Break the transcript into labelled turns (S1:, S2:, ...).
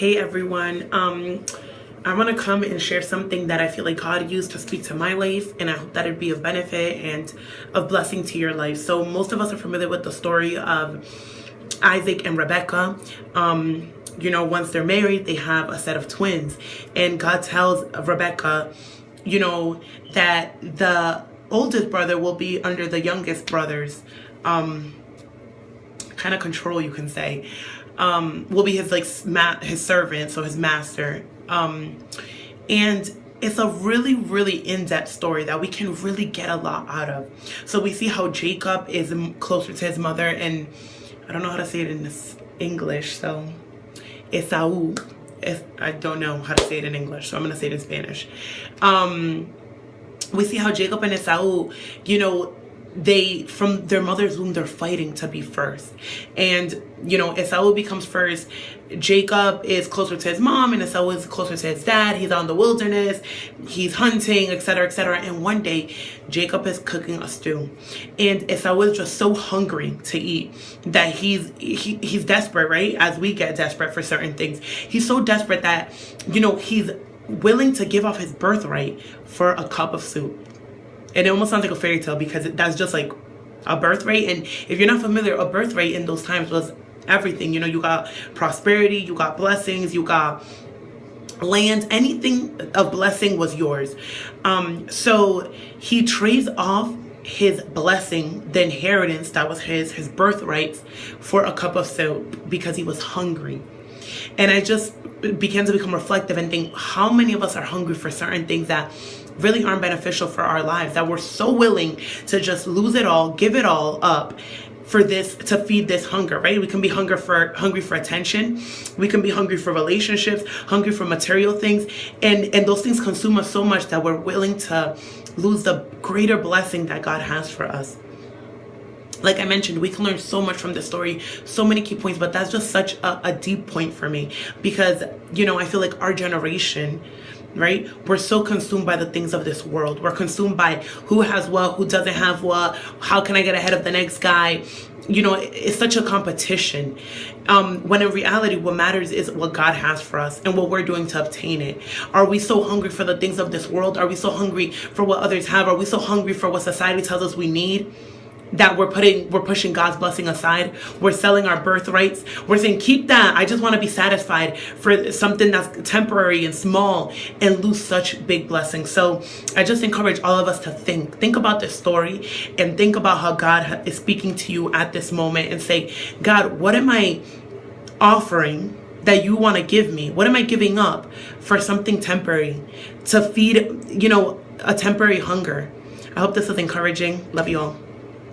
S1: Hey everyone. I want to come and share something that I feel like God used to speak to my life, and I hope that it'd be of benefit and of blessing to your life. So most of us are familiar with the story of Isaac and Rebecca. Once they're married, they have a set of twins, and God tells Rebecca, that the oldest brother will be under the youngest brother's kind of control, you can say. Will be his his servant, so his master. And it's a really, really in-depth story that we can really get a lot out of. So we see how Jacob is closer to his mother, and I don't know how to say it in this English, so Esau. I don't know how to say it in English, so I'm going to say it in Spanish. We see how Jacob and Esau, they, from their mother's womb, they're fighting to be first. And, Esau becomes first. Jacob is closer to his mom, and Esau is closer to his dad. He's out in the wilderness. He's hunting, etc., etc. And one day, Jacob is cooking a stew. And Esau is just so hungry to eat that he's desperate, right? As we get desperate for certain things. He's so desperate that, he's willing to give off his birthright for a cup of soup. And it almost sounds like a fairy tale because that's just like a birthright. And if you're not familiar, a birthright in those times was everything. You got prosperity, you got blessings, you got land, anything of blessing was yours. So he trades off his blessing, the inheritance that was his birthrights, for a cup of soup because he was hungry. And I just began to become reflective and think, how many of us are hungry for certain things that really aren't beneficial for our lives, that we're so willing to just lose it all, give it all up for this, to feed this hunger, right? We can be hungry for attention. We can be hungry for relationships, hungry for material things. And those things consume us so much that we're willing to lose the greater blessing that God has for us. Like I mentioned, we can learn so much from this story, so many key points, but that's just such a deep point for me because, I feel like our generation, right? We're so consumed by the things of this world. We're consumed by who has what, who doesn't have what, how can I get ahead of the next guy? It's such a competition. When in reality, what matters is what God has for us and what we're doing to obtain it. Are we so hungry for the things of this world? Are we so hungry for what others have? Are we so hungry for what society tells us we need, that we're pushing God's blessing aside? We're selling our birthrights. We're saying, keep that. I just want to be satisfied for something that's temporary and small and lose such big blessings. So I just encourage all of us to think about this story and think about how God is speaking to you at this moment and say, God, what am I offering that you want to give me? What am I giving up for something temporary to feed, a temporary hunger? I hope this is encouraging. Love you all.